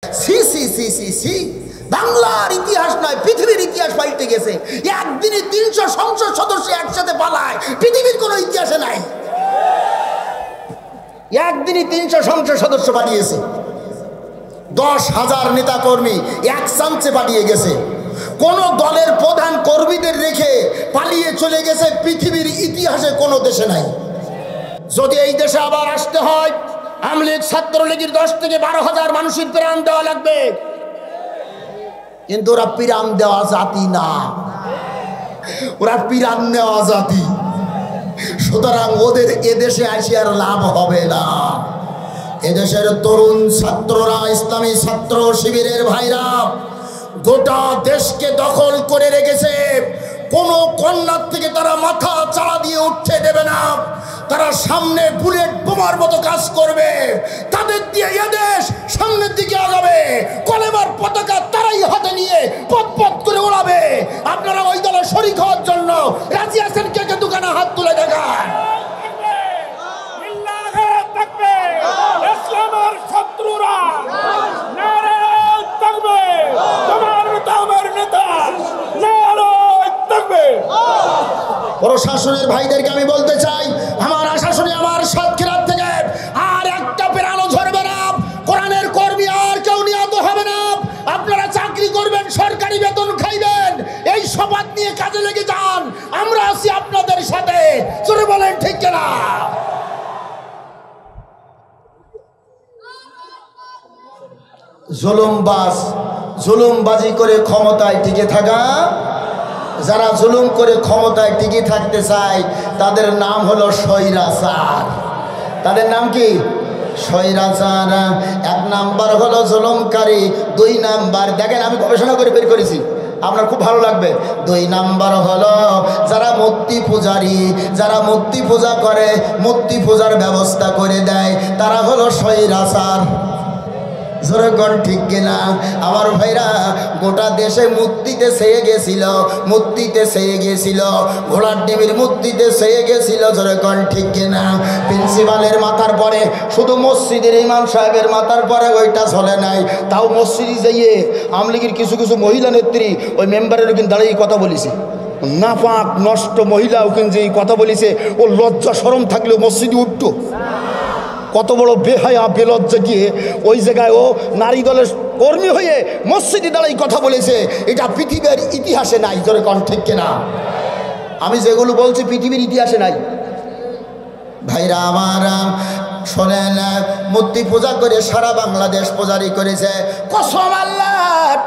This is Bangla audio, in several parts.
সি সি সি সি সি, বাংলার ইতিহাস নয় পৃথিবীর ইতিহাস পাল্টে গেছে। একদিনে 300 সংসদ সদস্য একসাথে পালায়, পৃথিবীর কোনো ইতিহাসে নাই। একদিনই 300 সংসদ সদস্য পাঠিয়েছে, 10,000 নেতা কর্মী এক চান্সে পাঠিয়ে গেছে। কোন দলের প্রধান কর্মীদের রেখে পালিয়ে চলে গেছে, পৃথিবীর ইতিহাসে কোনো দেশে নাই। যদি এই দেশে আবার আসতে হয়, আমলীগ ছাত্রলীগের 10 থেকে 12,000 মানুষের প্রাণ দেওয়া লাগবে। কিন্তু ওরা প্রাণ দেওয়া জাতি না, ওরা প্রাণ নেওয়া জাতি। সুতরাং ওদের এদেশে আসি আর লাভ হবে না। এদেশের তরুণ ছাত্ররা, ইসলামী ছাত্র শিবিরের ভাইরা গোটা দেশকে দখল করে রেখেছে। কোন কন্যার থেকে তারা মাথা চাড়া দিয়ে উঠতে দেবে না। তারা সামনে বুলেট বোমার মতো কাজ করবে, তাদের দিয়ে এদেশ সামনের দিকে আগাবে। কলেমার পতাকা তারাই হাতে নিয়ে পথ পথ করে ওড়াবে। আপনারা ওই দলের শরীক হওয়ার জন্য রাজি আছেন? কে কে দোকানে হাত তুলে দেখান। ইসলামের শত্রুরা নারে তাকবীর, তোমার নেতা আমার নেতা, নারে তাকবীর। প্রশাসনের ভাইদেরকে আমি বলতে চাই, আমার আশাশুনি আমার সাতক্ষীরার থেকে আর একটা প্রাণও ঝরবে না। কোরআনের কর্মী আর কেউ নিহত হবে না। আপনারা চাকরি করবেন, সরকারি বেতন খাইবেন, এই শপথ নিয়ে কাজে লেগে যান। আমরা আছি আপনাদের সাথে, জোরে বলেন ঠিক কিনা? জুলুমবাজি করে ক্ষমতায় টিকে থাকা, যারা জুলুম করে ক্ষমতায় টিকে থাকতে চায় তাদের নাম হলো স্বৈরাচার। তাদের নাম কি? স্বৈরাচার। 1 নাম্বার হলো জুলুমকারী, 2 নাম্বার দেখেন আমি গবেষণা করে বের করেছি, আপনার খুব ভালো লাগবে। 2 নাম্বার হলো যারা মূর্তি পূজারী, যারা মূর্তি পূজা করে, মূর্তি পূজার ব্যবস্থা করে দেয়, তারা হলো স্বৈরাচার। জোরগণ ঠিক কিনা? আমার ভাইরা গোটা দেশে মূর্তিতে সেয়ে গেছিল, মূর্তিতে সেয়ে গেছিল, ঘোড়ার ডিমের মূর্তিতে সেয়ে গেছিল। জোরগণ ঠিক কিনা? প্রিন্সিপালের মাথার পরে, শুধু মসজিদের ইমাম সাহেবের মাথার পরে ওইটা চলে নাই। তাও মসজিদে যেয়ে আমলিগের কিছু কিছু মহিলা নেত্রী ওই মেম্বারের ওখানে দাঁড়িয়ে কথা বলেছে, নাপাক নষ্ট মহিলা ওখানে যে কথা বলেছে, ও লজ্জা শরম থাকলেও মসজিদে উঠতো। কত বড় বেহায়া বেলজ্জা গিয়ে ওই জায়গায় ও নারী দলের কর্মী হয়ে মসজিদে দাঁড়াই কথা বলেছে। এটা পৃথিবীর ইতিহাসে নাই। জোরে কোন ঠিক কিনা? আমি যেগুলো বলছি পৃথিবীর ইতিহাসে নাই। ভাইরা আমার শোনেন, মূর্তি পূজা করে সারা বাংলাদেশ পূজারি করেছে। কসম আল্লাহর,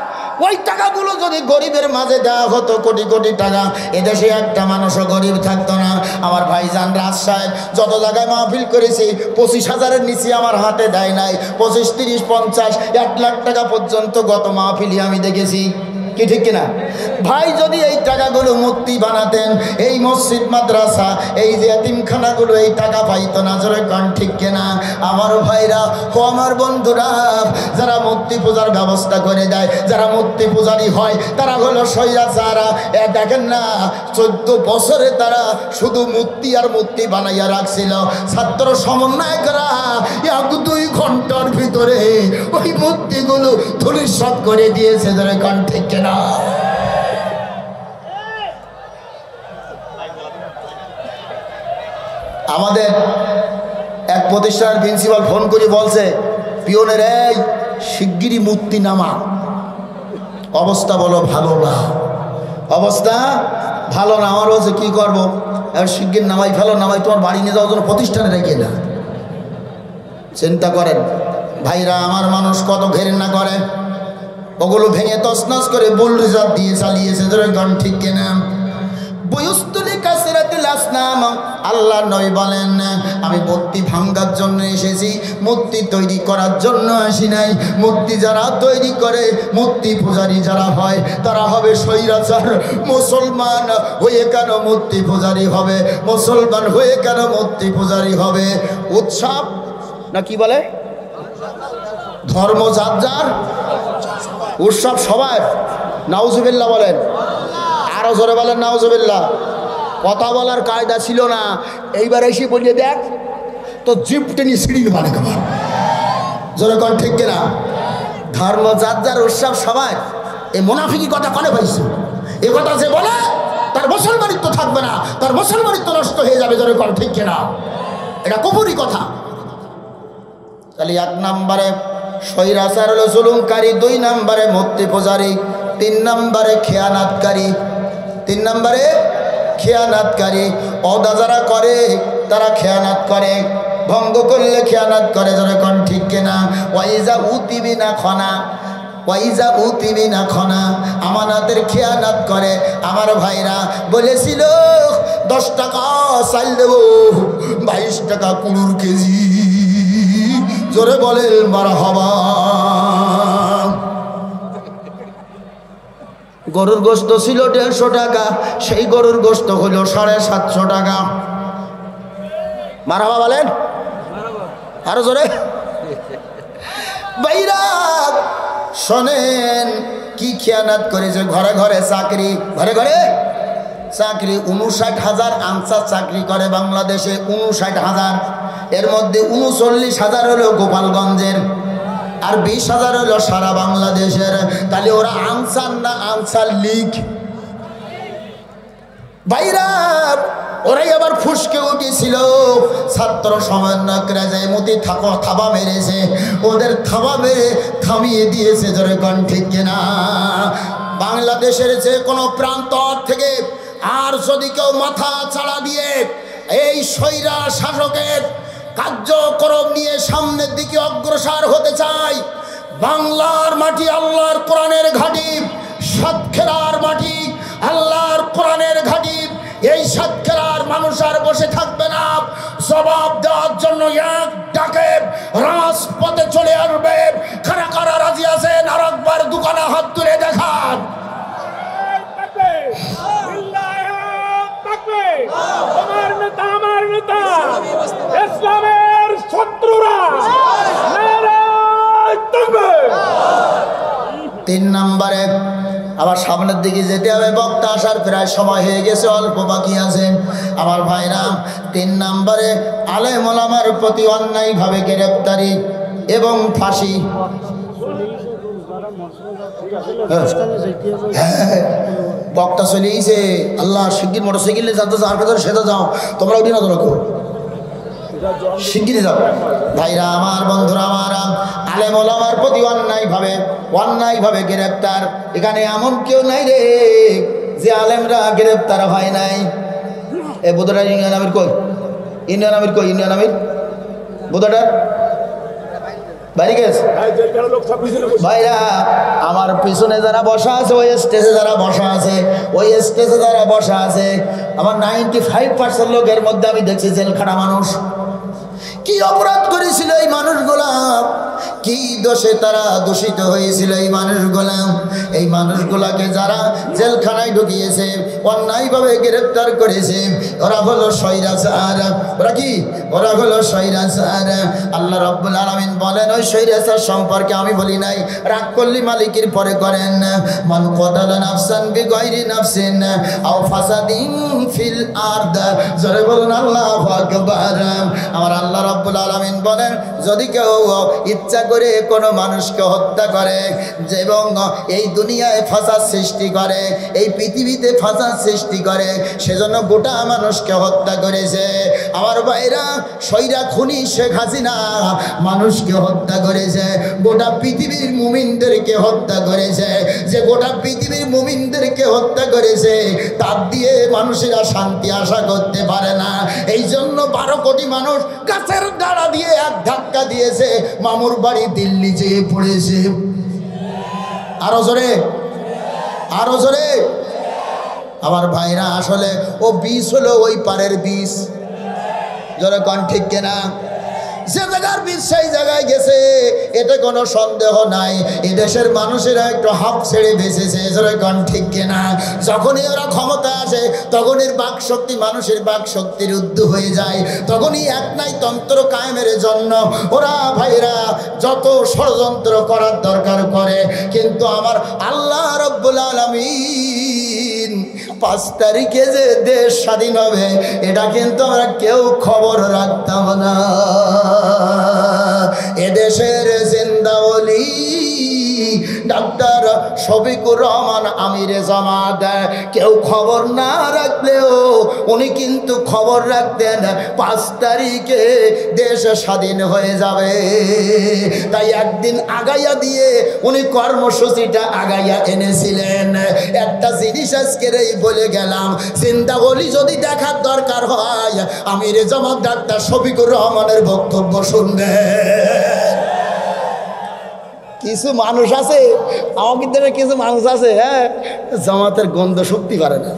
ওই টাকাগুলো যদি গরিবের মাঝে দেওয়া হতো, কোটি কোটি টাকা, এদেশে একটা মানুষও গরিব থাকতো না। আমার ভাইজান রাজ সাহেব যত জায়গায় মাহফিল করেছি, 25,000-এর নিচে আমার হাতে দেয় নাই। 25, 30, 50, 1 লাখ টাকা পর্যন্ত গত মাহফিলই আমি দেখেছি। কি ঠিক কিনা ভাই? যদি এই টাকাগুলো মূর্তি বানাতেন, এই মসজিদ মাদ্রাসা, এই যে এতিমখানাগুলো এই টাকা পাইতো না। জোরে কোন ঠিক কিনা? আমার ভাইরা ও আমার বন্ধুরা, যারা মূর্তি পূজার ব্যবস্থা করে দেয়, যারা মূর্তি পূজারি হয়, তারা হলো স্বৈরাচার। দেখেন না, 14 বছরে তারা শুধু মূর্তি আর মূর্তি বানাইয়া রাখছিল। ছাত্র সমন্বয়করা 1-2 ঘন্টার ভিতরে ওই মূর্তিগুলো ধূলিসাৎ করে দিয়েছে। জোরে কোন ঠিক কিনা? আমাদের এক প্রতিষ্ঠানের প্রিন্সিপাল ফোন করে বলছে, পিয়নের এই শিগগিরই মূর্তি নামা। অবস্থা বলো ভালো না, অবস্থা ভালো না। আমার বলছে কি করবো? শিগগির নামাই ফেলো, নামাই তোমার বাড়ি নিয়ে যাওয়ার জন্য প্রতিষ্ঠানে রেখে না। চিন্তা করেন ভাইরা আমার, মানুষ কত ঘেরেনা করে, ওগুলো ভেঙে তছনছ করে বুলডোজার দিয়ে চালিয়েছে। ধরেন ঠিক কিনা? বয়স্তুলি কাসরাতিল আসনাম, আল্লাহ নবী বলেন, আমি মূর্তি ভাঙার জন্য এসেছি, মূর্তি তৈরি করার জন্য আসি নাই। মূর্তি যারা তৈরি করে, মূর্তি পূজারী যারা হয়, তারা হবে স্বৈরাচার। মুসলমান হয়ে কেন মূর্তি পূজারী হবে? মুসলমান হয়ে কেন মূর্তি পূজারী হবে? উৎসব না কি বলে, ধর্ম যার যার, উৎসব সবার। নাউজুবিল্লাহ বলেন, আরো জোরে বলেন নাউজুবিল্লাহ। কথা বলার কায়দা ছিল না, এইবার এসে বলিয়ে দেখ তো জিপ টেনে সিঁড়ি মানে। জোরে কোন ঠিক কিনা? ধর্ম যার যার উৎসব সবাই। এই মুনাফিকি কথা কনে পাইছে? এ কথা যে বলে তার মুসলমানিত্ব থাকবে না, তার মুসলমানিত্ব নষ্ট হয়ে যাবে। ধরে কর ঠিক কিনা? এটা কুফরি কথা। তাহলে 1 নম্বরে স্বৈরাচার হলো জুলুমকারী, 2 নম্বরে মূর্তি পূজারী, 3 নম্বরে খেয়ানাতকারী। 3 নম্বরে খেয়ানাতকারী। ওদা যারা করে তারা খেয়ানাত করে, ভঙ্গ করলে খেয়ানাত করে। ধরে কোন ঠিক কিনা? ওয়াইজা উতিবি না খনা, ওয়াইজা উতিবি না খনা, আমানাতের খেয়ানাত করে। আমার ভাইরা বলেছিল 10 টাকা চাল দেব, 22 টাকা কুড়ুর কেজি। জোরে বলেন মারহাবা। গরুর গোশত ছিল 150 টাকা, সেই গরুর গোশত হলো 750 টাকা। মারহাবা বলেন আরো জোরে। ভাইরা শোনেন কি খেয়ানাত করেছে। ঘরে ঘরে চাকরি, ঘরে ঘরে চাকরি। 59,000 আনসার চাকরি করে বাংলাদেশে, 59,000। এর মধ্যে 39,000 হলো গোপালগঞ্জের, আর 20,000 হলো সারা বাংলাদেশের। তাহলে ওরা আনসার না আনসার লীগ? ভাইরা ওরাই আবার ফুসকে উঠেছিল। ছাত্র সমন্বয়করা যায় মতি থাবা মেরেছে, ওদের থাবা মেরে থামিয়ে দিয়েছে। ধরে কোন ঠিক কিনা? বাংলাদেশের যে কোনো প্রান্ত থেকে আর যদি কেউ মাথা ছাড়া দিয়ে এই স্বৈরা শাসকের কার্যক্রম নিয়ে সামনের দিকে অগ্রসর হতে চায়, বাংলার মাটি আল্লাহর কোরআনের ঘাঁটি, সাতক্ষীরার মাটি আল্লাহর কোরআনের ঘাঁটি। এই সাতক্ষীরার মানুষ আর বসে থাকবে না, জবাব দেওয়ার জন্য এক ডাকে রাজপথে চলে আসবে। কারা কারা রাজি আছেন? আর একবার দোকানে হাত তুলে দেখান। আমার নেতা, আমার নেতা, ইসলামের শত্রুরা নারায়ে তাকবীর। 3 নম্বরে আবার সামনের দিকে যেতে হবে। বক্তা আসার প্রায় সময় হয়ে গেছে, অল্প বাকি আছে আমার ভাইরা। 3 নম্বরে আলেম ওলামার প্রতি অন্যায়ভাবে গ্রেফতারি এবং ফাঁসি। বক্তা চলেইছে, আল্লাহ শিগগির মোটরসাইকেলে যাতে যার ভেতরে সেটা যাও, তোমরা উঠি না, তোরা শিগগিরি যাও। ভাইরা আমার, বন্ধুরা আমার, আলেম ওলামার প্রতি অন্যায়ভাবে গ্রেফতার। এখানে এমন কেউ নাই রে যে আলেমরা গ্রেফতার হয় নাই। এ বোধটা ইন্ডিয়ান আমির কই? ইন্ডিয়ান আমির কই? ইন্ডিয়ান আমির বোধটার বাড়ি গেছে। ভাইরা আমার পিছনে যারা বসা আছে, ওই স্টেজে যারা বসা আছে, ওই স্টেজে যারা বসা আছে, আমার 95% লোকের মধ্যে আমি দেখছি জেলখানা মানুষ। কি অপরাধ করেছিল এই মানুষগুলা? কি দোষে তারা দূষিত হয়েছিল এই মানুষগুলা? এই মানুষগুলাকে যারা জেলখানায় ঢুকিয়েছে, অন্যায়ভাবে গ্রেফতার করেছে, ওরা হলো স্বৈরাচার। ওরা কি? ওরা হলো স্বৈরাচার। আল্লাহ রাব্বুল আলামিন বলেন, ওই স্বৈরাচার সম্পর্কে আমি বলি নাই, রাগ করলে মালিকের পরে করেন। মান কতালা নাফসান বিগাইরি নাফসিন আও ফাসাদিন ফিল আরদ। জোরে বলুন আল্লাহু আকবার। আমার আল্লাহ রাব্বুল আলামিন বলেন, যদি কেউ ইচ্ছা করে কোনো মানুষকে হত্যা করে এবং এই দুনিয়ায় ফাসাদ সৃষ্টি করে, এই পৃথিবীতে ফাসাদ সৃষ্টি করে, সেজন্য গোটা মানুষকে হত্যা করেছে। আমার ভাইরা, স্বৈরা খুনি শেখ হাসিনা মানুষকে হত্যা করেছে, গোটা পৃথিবীর মুমিনদেরকে হত্যা করেছে। যে গোটা পৃথিবীর মুমিনদেরকে হত্যা করেছে, তার দিয়ে মানুষেরা শান্তি আশা করতে পারে না। এই জন্য 12 কোটি মানুষ গাছের ডাড়া দিয়ে এক ধাক্কা দিয়েছে, মামুর বাড়ি দিল্লি যেয়ে পড়েছে। আরো জোরে, আরো জোরে। আমার ভাইরা, আসলে ও বিষ হলো ওই পারের বিষ। জোরে কোন ঠিক কিনা? যে জায়গার বিষ সেই জায়গায় গেছে, এতে কোনো সন্দেহ নাই। এদেশের মানুষেরা একটু হাফ ছেড়ে বেঁচেছে। জোরে কোন ঠিক কিনা? যখনই ওরা ক্ষমতা আসে, তখনই বাক শক্তি, মানুষের বাক শক্তির ঊর্ধ্বে হয়ে যায়। তখনই এক নাই তন্ত্র কায়েমের জন্য ওরা ভাইরা যত ষড়যন্ত্র করার দরকার করে। কিন্তু আমার আল্লাহ রাব্বুল আলামিন 5 তারিখে যে দেশ স্বাধীন হবে, এটা কিন্তু আমরা কেউ খবর রাখতাম না। এদেশের জিন্দা ওলি ডাক্তার শফিকুর রহমান আমিরে জামাত কেউ খবর না রাখলেও উনি কিন্তু খবর রাখতেন 5 তারিখে দেশ স্বাধীন হয়ে যাবে। তাই একদিন আগাইয়া দিয়ে উনি কর্মসূচিটা আগাইয়া এনেছিলেন। একটা জিনিস আজকের এই বলে গেলাম, চিন্তা করি যদি দেখার দরকার হয় আমিরে জামাত ডাক্তার শফিকুর রহমানের বক্তব্য শুনবে। কিছু মানুষ আছে, আমাদের দেশে কিছু মানুষ আছে, হ্যাঁ, জামাতের গন্ধ শক্তি পারে না।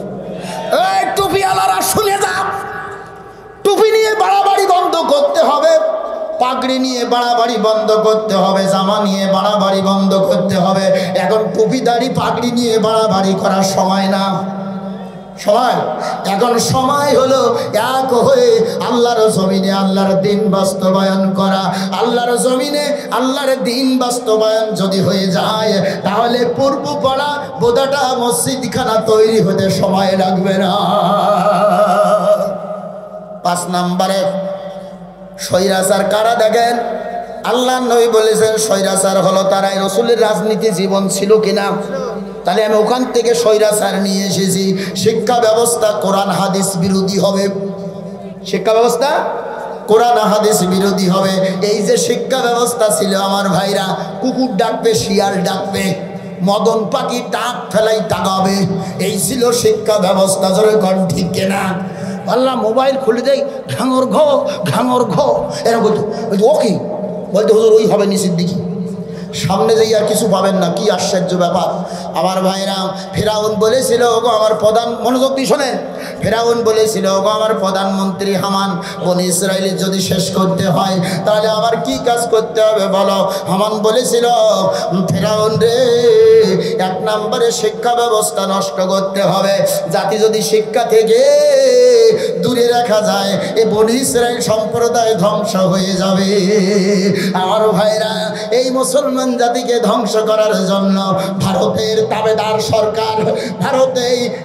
এই টুপিওয়ালারা শুনে যাও, টুপি নিয়ে বাড়াবাড়ি বন্ধ করতে হবে, পাগড়ি নিয়ে বাড়াবাড়ি বন্ধ করতে হবে, জামা নিয়ে বাড়াবাড়ি বন্ধ করতে হবে। এখন টুপি দাড়ি পাগড়ি নিয়ে বাড়াবাড়ি করার সময় না, সময় এখন সময় হলো এক হয়ে আল্লাহর জমিনে আল্লাহর দিন বাস্তবায়ন করা। আল্লাহর জমিনে আল্লাহর দিন বাস্তবায়ন যদি হয়ে যায় তাহলে পূর্ব পাড়া বোদাটা মসজিদখানা তৈরি হতে সময় লাগবে না। 5 নম্বরে স্বৈরাচার কারা দেখেন? আল্লাহ নবী বলেছেন স্বৈরাচার হলো তারাই। রাসূলের রাজনীতি জীবন ছিল কিনা? তাহলে আমি ওখান থেকে স্বৈরাচার নিয়ে এসেছি। শিক্ষা ব্যবস্থা কোরআন হাদিস বিরোধী হবে, শিক্ষা ব্যবস্থা কোরআন হাদিস বিরোধী হবে। এই যে শিক্ষা ব্যবস্থা ছিল আমার ভাইরা, কুকুর ডাকবে শিয়াল ডাকবে, মদন পাখি টাক ফেলাই টাকাবে, এই ছিল শিক্ষা ব্যবস্থা। জোরে কোন ঠিক কিনা? আল্লাহ মোবাইল খুলে দেয়, ঘাঙর ঘ এরকম বলতো, ও কি বলতে হুজুর ওই হবে নিষিদ্ধ দিকে, সামনে যেই আর কিছু পাবেন না। কি আশ্চর্য ব্যাপার আমার ভাইরা। ফেরাউন বলেছিল ওগো আমার প্রধান, মনোযোগ দিয়ে শোনেন, ফেরাউন বলেছিল ওগো আমার প্রধানমন্ত্রী হামান, বনি ইসরাইলের যদি শেষ করতে হয় তাহলে আমার কি কাজ করতে হবে বলো? হামান বলেছিল ফেরাউন রে, 1 নম্বরে শিক্ষা ব্যবস্থা নষ্ট করতে হবে। জাতি যদি শিক্ষা থেকে দূরে রাখা যায় এই বনি ইসরাইল সম্প্রদায় ধ্বংস হয়ে যাবে। আমার ভাইরা, এই মুসলমান জাতিকে ধ্বংস করার জন্য ভারতের তাবেদার সরকার,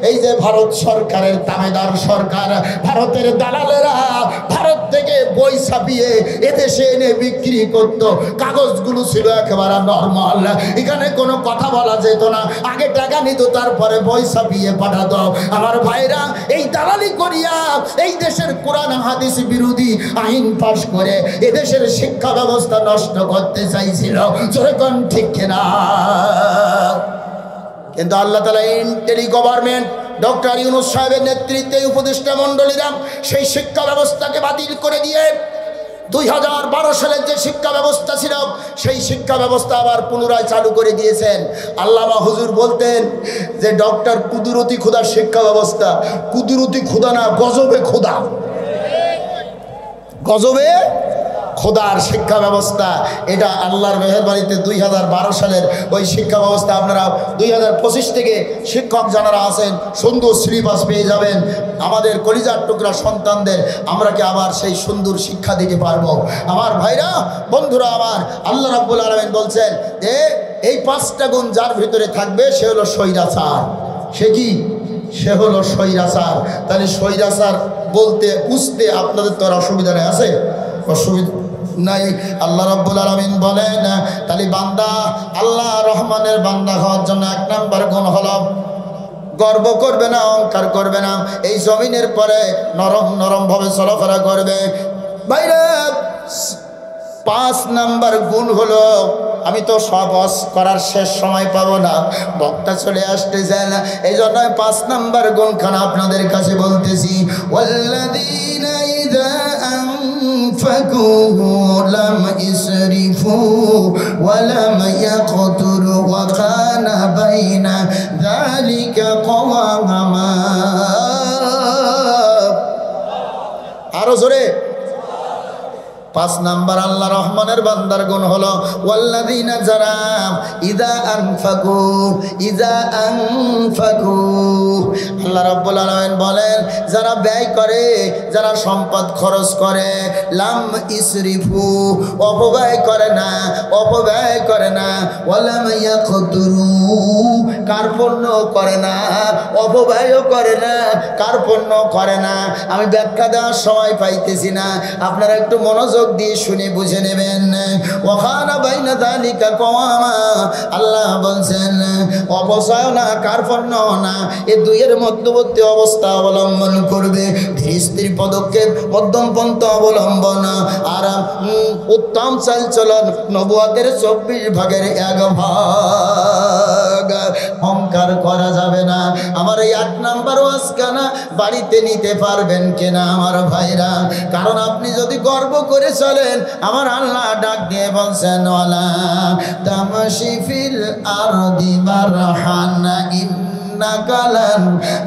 এই যে ভারত সরকারের তাবেদার সরকার, ভারতের দালালেরা ভারত থেকে বই ছাপিয়ে এদেশে এনে বিক্রি করত। কাগজগুলো ছিল একেবারে নর্মাল, এখানে কোনো কথা বলা যেত না। আগে টাকা নিত, তারপরে বই ছাপিয়ে পাঠাতো। আমার ভাইরা, এই দালালি করিয়া এই দেশের কোরআন হাদিস বিরোধী আইন পাশ করে এদেশের শিক্ষা ব্যবস্থা নষ্ট করতে চাইছিল। যেরকম ঠিক কিনা? কিন্তু আল্লাহ তাআলা ইন্টেলি গভর্নমেন্ট ডক্টর ইউনূস সাহেবের নেতৃত্বে উপদেষ্টা মণ্ডলীরা সেই শিক্ষা ব্যবস্থাকে বাতিল করে দিয়ে 2012 সালের যে শিক্ষা ব্যবস্থা ছিল সেই শিক্ষা ব্যবস্থা আবার পুনরায় চালু করে দিয়েছেন। আল্লামা হুজুর বলতেন যে ডক্টর কুদরতি খোদার শিক্ষা ব্যবস্থা, কুদরতি খোদা না, গজবে খোদা, গজবে খোদার শিক্ষা ব্যবস্থা। এটা আল্লাহর মেহেরবানিতে 2012 সালের ওই শিক্ষা ব্যবস্থা। আপনারা 2025 থেকে শিক্ষক যারা আছেন সুন্দর সিলেবাস পেয়ে যাবেন। আমাদের কলিজার টুকরা সন্তানদের আমরা কি আবার সেই সুন্দর শিক্ষা দিতে পারবো? আমার ভাইরা, বন্ধুরা আমার, আল্লাহ রাব্বুল আলামিন বলছেন যে এই 5টা গুণ যার ভিতরে থাকবে সে হলো স্বৈরাচার। সে কি? সে হলো স্বৈরাচার। তাহলে স্বৈরাচার বলতে বুঝতে আপনাদের তো আর অসুবিধা নেই, আছে? অসুবিধা নাই। আল্লাহ রাব্বুল আলামিন বলেন তাহলে বান্দা আল্লাহ রহমানের বান্দা হওয়ার জন্য 1 নম্বর গুণ হলো গর্ব করবে না, অহংকার করবে না, এই জমিনের পরে নরম নরম ভাবে চলাফেরা করবে। বাইরে 5 নম্বর গুণ হলো, আমি তো সব করার শেষ সময় পাবো না, বক্তা চলে আসতেছেন, এই জন্য 5 নম্বর গুণখানা আপনাদের কাছে বলতেছি। ওয়াল্লাযীনা ইযা আনফাকু লাম ইসরিফু ওয়া লাম ইয়াকতুরু ওয়া কানা বাইনা যালিকা কাওয়ামা। আরো জোরে। 5 নাম্বার আল্লাহ রহমানের বান্দার গুণ হলো ওয়াল্লাযীনা যারা ইযা আনফাকু আল্লাহ রাব্বুল আলামিন বলেন যারা ব্যয় করে, যারা সম্পদ খরচ করে, লাম ইসরিফু অপব্যয় করে না ওয়ালাম ইয়াকতুরু কার্পণ্য করে না, অপব্যয়ও করে না, কার্পণ্য করে না। আমি ব্যাখ্যা দেওয়ার সময় পাইতেছি না, আপনারা একটু মনোযোগ মনোযোগ দিয়ে শুনে বুঝে নেবেন। ওয়াখানা বাইনা যালিকা কওয়ামা, আল্লাহ বলছেন অপচয় না, কার্পণ্য না, এই দুইয়ের মধ্যবর্তী অবস্থা অবলম্বন করবে। ধীর স্থির পদক্ষেপ, মধ্যম পন্থা অবলম্বন আর উত্তম চালচলন নবুয়তের 24 ভাগের 1 ভাগ। অহংকার করা যাবে না। আমার এই 8 নাম্বার ওয়াজখানা বাড়িতে নিতে পারবেন কিনা আমার ভাইরা? কারণ আপনি যদি গর্ব করে চলেন, আমার আল্লাহ ডাক দিয়ে বলছেন ওয়ালা তামশি ফিল আরদি মারহান ইন্নাকালান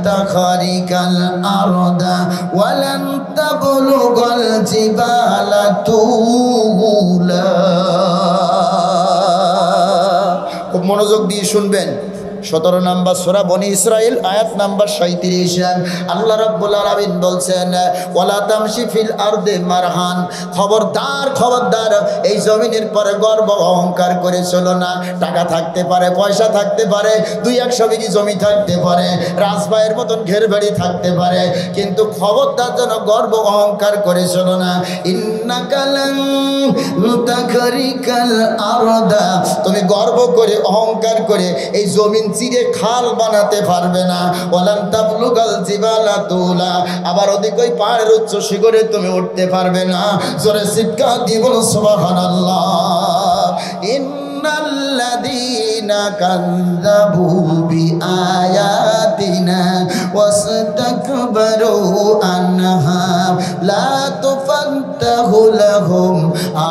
তাখারিকাল আরদা ওয়ালান তাবলুগাল জিবালা তুলা। খুব মনোযোগ দিয়ে শুনবেন। 17 নম্বর সূরা বনি ইসরাইল আয়াত নাম্বার 37। আল্লাহ রাব্বুল আলামিন বলছেন ওয়ালা তামশি ফিল আরদি মারহান, খবরদার খবরদার এই জমিনের পরে গর্ব অহংকার করে চলো না। টাকা থাকতে পারে, পয়সা থাকতে পারে, 2-100 বিঘি জমি থাকতে পারে, রাজবাইয়ের মতন ঘের বাড়ি থাকতে পারে, কিন্তু খবরদার যেন গর্ব অহংকার করে চলো না। ইন্নাকালান তাখারিকাল আরদা, তুমি গর্ব করে অহংকার করে এই জমিন চিরে খাল বানাতে পারবে না। ওয়ালান তাবলুগাল জিবালা তুলা, আবার ওদিকে ওই পাহাড়ের উচ্চ শিখরে তুমি উঠতে পারবে না। জোরে চিৎকার দিয়ে বলো সুবহানাল্লাহ। ইন্নাল্লাযীনা কাযযাবু বিআয়াতিনা ওয়াসতাকবারু আনহা লা তুফাত্তাহু লাহুম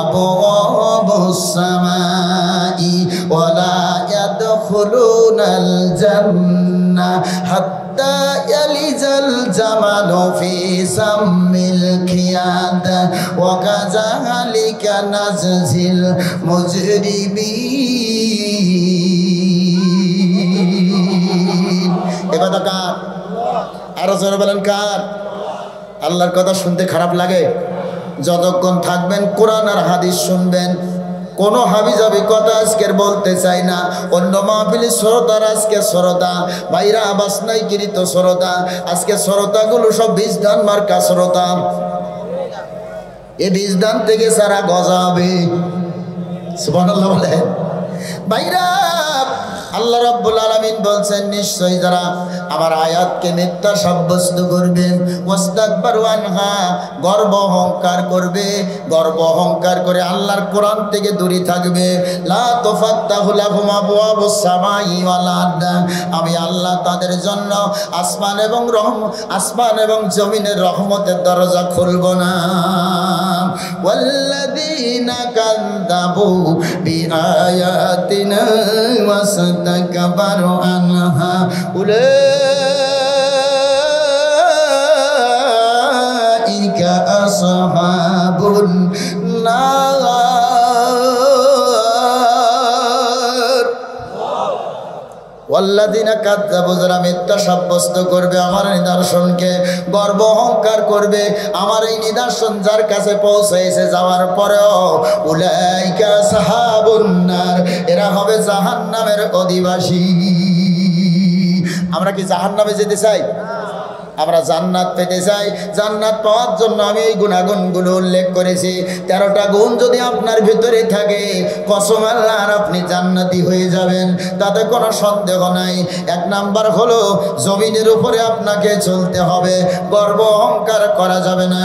আবওয়াবুস সামাই ওয়ালা ইয়াদখুলুনাল জান্নাহ হাত্তা ইয়ালিজাল জামালু ফি সাম্মিল খিয়াদ ওয়া কাযালিকা নাজজিল মুজরিমিন। এবার কার? আরো জোরে বলেন কার? আল্লাহর কথা শুনতে খারাপ লাগে? যতক্ষণ থাকবেন কোরআন আর হাদিস শুনবেন। কোনো হাবিজাবি কথা আজকের বলতে চাই না। অন্য মাহফিলি শ্রোতার আজকে শ্রোতা ভাইরা আবাস নাই গিরিত শ্রোতা, আজকে শ্রোতাগুলো সব বীজদান মার্কা শ্রোতা। এই বীজদান থেকে সারা গজাবে। সুবহানাল্লাহ বলেন ভাইরা। আল্লাহ রাব্বুল আলামিন বলছেন নিশ্চয়ই যারা আমার আয়াতকে মিথ্যা সাব্যস্ত করবে, ওয়াস্তাকবারু আনহা, গর্ব অহংকার করবে, গর্ব অহংকার করে আল্লাহর কোরআন থেকে দূরে থাকবে, লা তুফাত্তাহু লাহুম আবওয়াবুস সামাই ওয়াল আরদ, আমি আল্লাহ তাদের জন্য আসমান এবং জমিনের রহমতের দরজা খুলব না। ওয়াল্লাযীনা কাযযাবু বিআয়াতিনা ওয়াসতাকবারু আনহা উলাইকা আসহাবুন নার। ওয়াল্লাযীনা কাযযাবু, যারা মিথ্যা সাব্যস্ত করবে আমার নিদর্শনকে, গর্ব অহংকার করবে আমার এই নিদর্শন যার কাছে পৌঁছেছে যাওয়ার পরেও, উলাইকা আসহাবুন নার, এরা হবে জাহান্নামের অধিবাসী। আমরা কি জাহান্নামে যেতে চাই? আমরা জান্নাত পেতে চাই। জান্নাত পাওয়ার জন্য আমি এই গুণাগুণগুলো উল্লেখ করেছি। 13টা গুণ যদি আপনার ভিতরে থাকে, কসম আল্লাহর, আপনি জান্নাতি হয়ে যাবেন, তাতে কোনো সন্দেহ নাই। 1 নাম্বার হলো জমিনের উপরে আপনাকে চলতে হবে, গর্ব অহংকার করা যাবে না।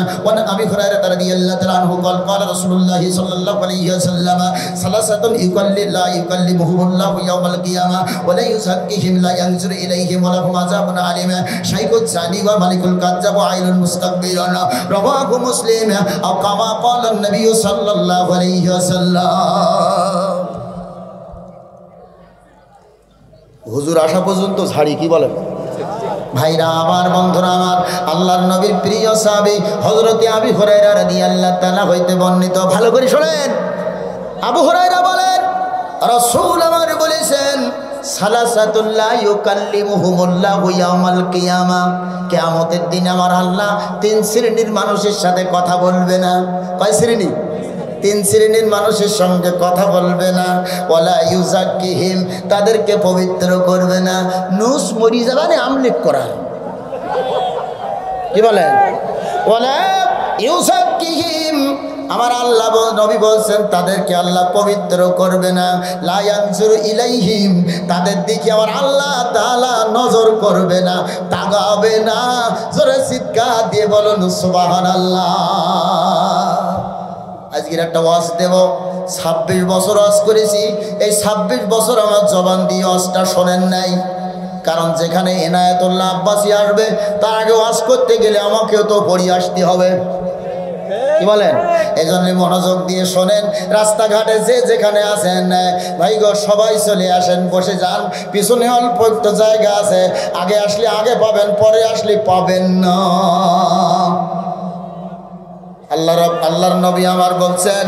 আমি হুরায়রা রাদিয়াল্লাহু তাআলা আনহু قال রাসূলুল্লাহ সাল্লাল্লাহু আলাইহি ওয়াসাল্লাম সালাসাতুন ইউকাল্লিমুহুমুল্লাহু ইয়াওমাল কিয়ামা ওয়া লা ইউযাক্কিহিম লা ইয়ানজুরু ইলাইহিম ওয়া লাহুম আযাবুন আলীম শাইখুজ জানি ওয়া মালিকুল কাযযাব আইনুল মুস্তাকবিরান রাওয়াহু মুসলিম আও কামা ক্বালা নবী সাল্লাল্লাহু আলাইহি ওয়াসাল্লাম। হুজুর আসা পর্যন্ত ঝাড়ি, কি বলেন ভাইরা আমার, বন্ধুরা আমার, আল্লাহর নবীর প্রিয় সাহাবী হযরতে আবু হুরায়রা রাদিয়াল্লাহু তাআলা হইতে বর্ণিত, ভালো করে শুনেন। আবু হুরায়রা বলেন রাসূল আমার বলেছেন সালাসাতুল লা ইউকাল্লিমুহুমুল্লাহু ইয়াওমাল কিয়ামা, কিয়ামতের দিন আমার আল্লাহ 3 শ্রেণীর মানুষের সাথে কথা বলবে না। কয় শ্রেণী? 3 শ্রেণীর মানুষের সঙ্গে কথা বলবে না। ওয়ালা ইউযাক্কিহিম, তাদেরকে পবিত্র করবে না। নুস মরি যাবানে আমলিক করা, কি বলেন? ওয়ালা ইউযাক্কিহিম, আমার আল্লাহ নবী বলছেন তাদেরকে আল্লাহ পবিত্র করবে না, লা ইয়ানজুরু ইলাইহিম, তাদের দিকে আমার আল্লাহ তাআলা নজর করবে না, তাকাবে না। জোরে চিৎকার দিয়ে বলুন সুবহানাল্লাহ। আজকের একটা ওয়াজ দেব, 26 বছর ওয়াজ করেছি, এই 26 বছর আমার জবান দিয়ে ওয়াজটা শোনেন নাই। কারণ যেখানে এনায়েতুল্লাহ আব্বাসী আসবে তার আগে ওয়াজ করতে গেলে আমাকেও তো পড়ে আসতে হবে, কি বলেন? এই জন্য মনোযোগ দিয়ে শোনেন। রাস্তাঘাটে যে যেখানে আছেন ভাই গো সবাই চলে আসেন, বসে যান। পিছনে অল্প একটু জায়গা আছে, আগে আসলে আগে পাবেন, পরে আসলে পাবেন না। আল্লাহর নবী আমার বলছেন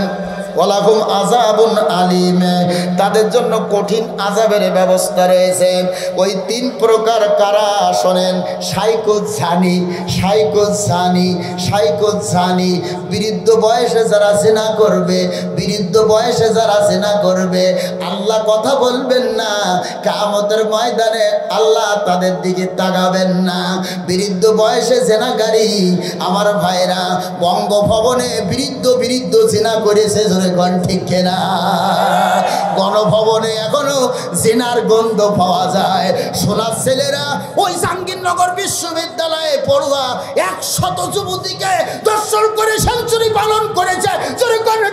ওয়ালাকুম আযাবুন আলীম, তাদের জন্য কঠিন আযাবের ব্যবস্থা রয়েছে। ওই 3 প্রকার কারা শোনেন, শাইকুজ্জানি, বৃদ্ধ বয়সে যারা জিনা করবে, বৃদ্ধ বয়সে যারা জিনা করবে, আল্লাহ কথা বলবেন না, কিয়ামতের ময়দানে আল্লাহ তাদের দিকে তাকাবেন না। বৃদ্ধ বয়সে জিনাকারী আমার ভাইরা বঙ্গভবনে বৃদ্ধ জিনা করেছে, ঠিক কিনা? গণভবনে এখনো জিনার গন্ধ পাওয়া যায়। সোনার ছেলেরা ওই জাহাঙ্গীরনগর বিশ্ববিদ্যালয়ে পড়ুয়া 100 যুবতীকে দর্শন করে সেঞ্চুরি পালন করেছে,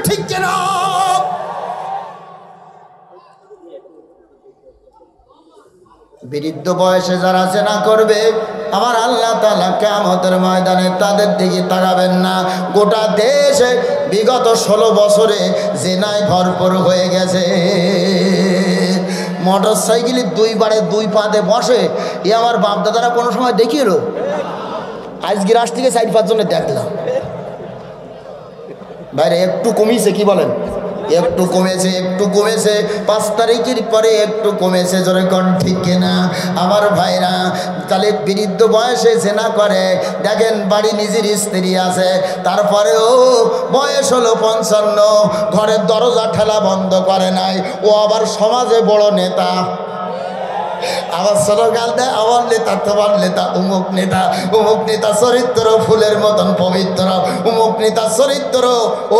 ঠিক কিনা? বৃদ্ধ বয়সে যারা জিনা করবে আমার আল্লাহ তাআলা কিয়ামতের ময়দানে তাদের দিকে তাকাবেন না। গোটা দেশে বিগত 16 বছরে জিনায় ভরপুর হয়ে গেছে। মোটর সাইকেলে 2 বারে 2 পাতে বসে, এ আমার বাপ দাদারা কোনো সময় দেখিল? আজকে রাশ থেকে 4-5 জনে দেখলাম। বাইরে একটু কমিয়েছে, কি বলেন? একটু কমেছে 5 তারিখের পরে একটু কমেছে, জোরে কোন ঠিক কিনা? আমার ভাইরা তাহলে বৃদ্ধ বয়সে জিনা করে, দেখেন বাড়ি নিজের স্ত্রী আছে, তারপরেও বয়স হলো 55, ঘরের দরজা ঠেলা বন্ধ করে নাই, ও আবার সমাজে বড় নেতা। আবার স্লোগান দেয় আমার নেতা, তোমার নেতা, অমুক নেতা চরিত্র ফুলের মতন পবিত্র, অমুক নেতা চরিত্র ও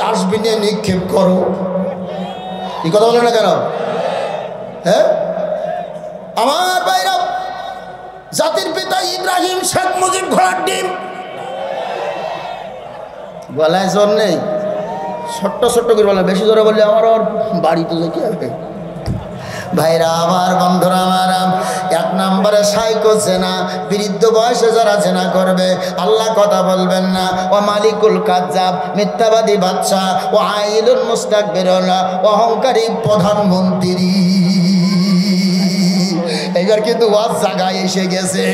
ডাস্টবিনে নিক্ষেপ করো। এই কথা বলে না কেন? হ্যাঁ, আমার ভাইরা জাতির পিতা ইব্রাহিম শেখ মুজিব ঘোড়ার ডিম, গলায় জোর নেই, ছোট্ট করে বলে, বেশি জোরে বললে আমার বাড়ি তো কি হবে? ভাইরা আমার, বন্ধুরা আমার, 1 নম্বরে সাইকো জেনা, বৃদ্ধ বয়সে যারা জেনা করবে আল্লাহ কথা বলবেন না। ও মালিকুল কাজ্জাব, মিথ্যাবাদী বাদশা, ও আইলুল মুস্তাকবিরুন, অহংকারী প্রধানমন্ত্রী। এবার কিন্তু ওয়াজ জায়গায় এসে গেছে।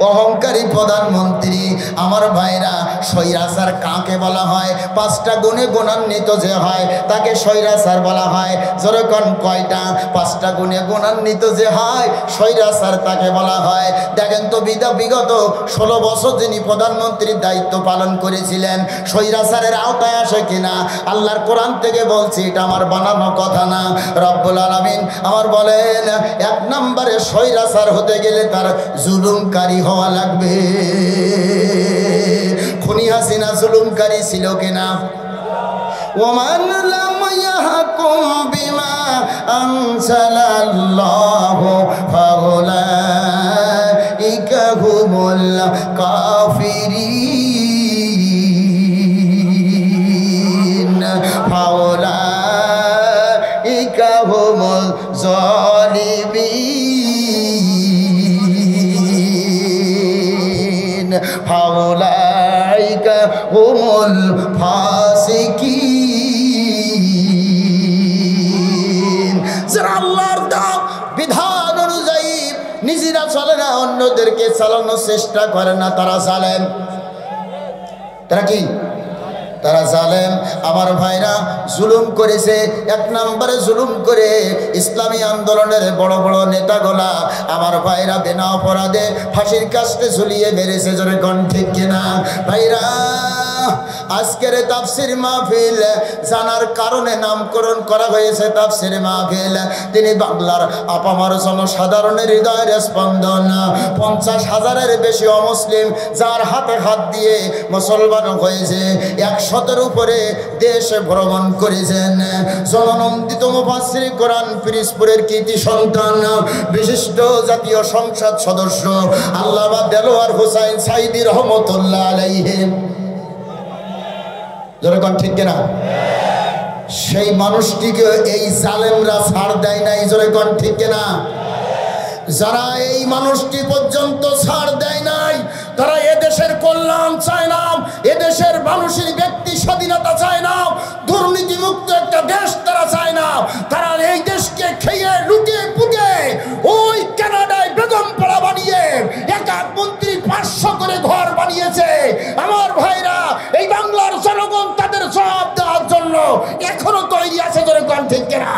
অহংকারী প্রধানমন্ত্রী আমার ভাইরা, স্বৈরাচার কাকে বলা হয়? 5টা গুণে গুণান্বিত যে হয় তাকে স্বৈরাচার বলা হয়। যেরকম কয়টা? 5টা গুণে গুণান্বিত যে হয় স্বৈরাচার তাকে বলা হয়। দেখেন তো বিগত 16 বছর যিনি প্রধানমন্ত্রীর দায়িত্ব পালন করেছিলেন স্বৈরাচারের আওতায় আসে কিনা? আল্লাহর কোরআন থেকে বলছি, এটা আমার বানানো কথা না। রব্বুল আলামিন আমার বলেন 1 নম্বরে স্বৈরাচার হতে গেলে তার জুলুমকারী হওয়া লাগবে। খুনি হাসিনা জুলুমকারী ছিল কিনা? ওমান লাম ইয়াহকুম বিমা আনজালাল্লাহু ফাউলাইকা হুমুল কাফিরিন ফাউলাইকা হুমুল জালিমিন ফাউলাইকা হুমুল ফাসিকিন। যারা আল্লাহর বিধান অনুযায়ী নিজেরা চলে না, অন্যদেরকে চালানোর চেষ্টা করে না, তারা জালেম। তারা কি? তারা জালেম। আমার ভাইরা জুলুম করেছে। 1 নম্বরে জুলুম করে ইসলামী আন্দোলনের বড় বড় নেতাগুলা আমার ভাইরা বিনা অপরাধে ফাঁসির কাস্টে ঝুলিয়ে মেরেছে, জোরে কোন ঠিক কিনা? ভাইরা আজকের তাফসীর মাহফিল জানার কারণে নামকরণ করা হয়েছে তাফসীর মাহফিল। তিনি বাংলার আপামার জনসাধারণের হৃদয়ের স্পন্দন। 50,000-এর বেশি অমুসলিম যার হাতে হাত দিয়ে মুসলমান হয়েছে, 100-এর উপরে দেশে ভ্রমণ করেছেন। জননন্দিত মুফাসসির কোরআন পিরিজপুরের কৃতি সন্তান, বিশিষ্ট জাতীয় সংসদ সদস্য আল্লামা দেলোয়ার হোসাইন সাইদি রহমতুল্লাহ আলাইহি। যেরকম ঠিক কিনা? সেই মানুষটিকে এই জালেমরা ছাড় দেয় নাই। যেরকম ঠিক কিনা? যারা এই মানুষটি পর্যন্ত ছাড় দেয় নাই, তারা এদেশের কল্যাণ চায় না, এদেশের মানুষের ব্যক্তি স্বাধীনতা চায় না, দুর্নীতিমুক্ত একটা দেশ তারা চায় না। তারা এই দেশকে খেয়ে লুটিয়ে পুটে ওই কানাডায় বেগম পাড়া বানিয়ে এক এক মন্ত্রী 500 করে ঘর বানিয়েছে। আমার ভাইরা, এই বাংলার জনগণ তাদের জবাব দেওয়ার জন্য এখনো তৈরি আছে। ধরে কোন ঠিক কিনা?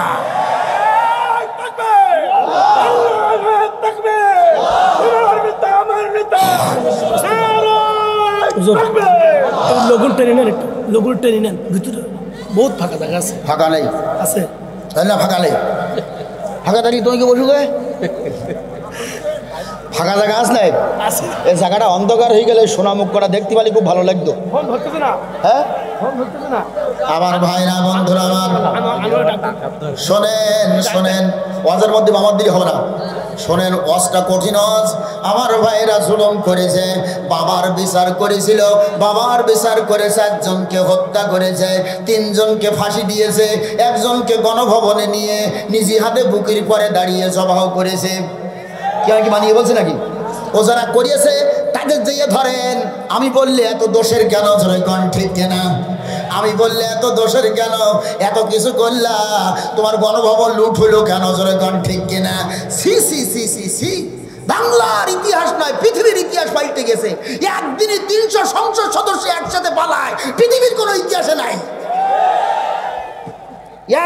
লোগুল ট্রেনে নেন, একটু লোগুল ট্রেনে নেন, ভিতরে বহুত ফাঁকা জায়গা আছে। ফাঁকা নেই আছে না? ফাঁকা নেই। ফাঁকা থাকি তুমি কি বসু গে? ফাঁকা জায়গা আছে নাই? আছে। এই জায়গাটা অন্ধকার হয়ে গেলে সোনা মুখ করা দেখতে পালি খুব ভালো লাগতো। ফোন ধরতেছে না, হ্যাঁ ফোন ধরতেছে না। আমার ভাইরা, বন্ধুরা আমার, শোনেন শোনেন, ওয়াজের মধ্যে আমার দিলে হবে না। শোনেন, ওয়াজটা কঠিন ওয়াজ। আমার ভাইরা জুলুম করেছে, বাবার বিচার করেছিল, বাবার বিচার করে 4 জনকে হত্যা করেছে, 3 জনকে ফাঁসি দিয়েছে, 1 জনকে গণভবনে নিয়ে নিজে হাতে বুকের পরে দাঁড়িয়ে জবাহ করেছে। কেউ কি বানিয়ে বলছে নাকি? ও যারা করিয়েছে তাদের যেয়ে ধরেন। আমি বললে এত দোষের কেন? জোরে কোন ঠিক কিনা? আমি বললে এত দোষের কেন? এত কিছু করলা, তোমার গণভবন লুট হইলো কেন? জোরে কোন ঠিক কিনা? সি সি সি সি সি। বাংলার ইতিহাস নয়, পৃথিবীর ইতিহাস পাল্টে গেছে। একদিনে 300 সংসদ সদস্য একসাথে পালায়, পৃথিবীর কোনো ইতিহাসে নাই।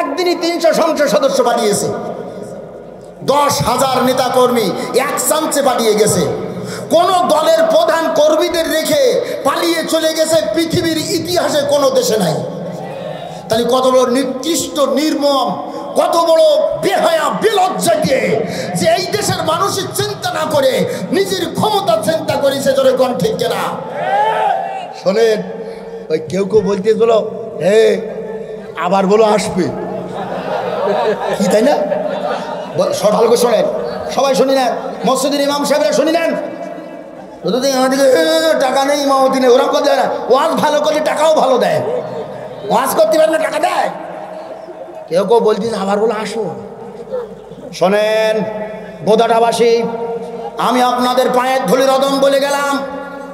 একদিনই 300 সংসদ সদস্য পালিয়েছে। 10,000 নেতা কর্মী এক চান্সে পালিয়ে গেছে। কোন দলের প্রধান কর্মীদের রেখে পালিয়ে চলে গেছে, পৃথিবীর ইতিহাসে কোনো দেশে নাই। তাহলে কত বড় নিকৃষ্ট, নির্মম, কত বড় বেহায়া, বেলজ্জা দিয়ে যে এই দেশের মানুষের চিন্তা না করে নিজের ক্ষমতা চিন্তা করেছে। জোরে কোন ঠিক কিনা? শোনেন, ওই কেউ কেউ বলতে বলো, হে আবার বলো আসবে কি, তাই না? ভালো করে শোনেন, সবাই শুনি নেন, মসজিদের ইমাম সাহেবরা শুনি নেন। আমাদেরকে টাকা নেই, ইমামতি নেই, ওরকম দেয় না। ওয়াজ ভালো করলে টাকাও ভালো দেয়, ওয়াজ করতে পারলে টাকা দেয়। কেউ কেউ বলছিস আবার বলে আসো। শোনেন বোদাটাবাসী, আমি আপনাদের পায়ের ধুলি রদম বলে গেলাম,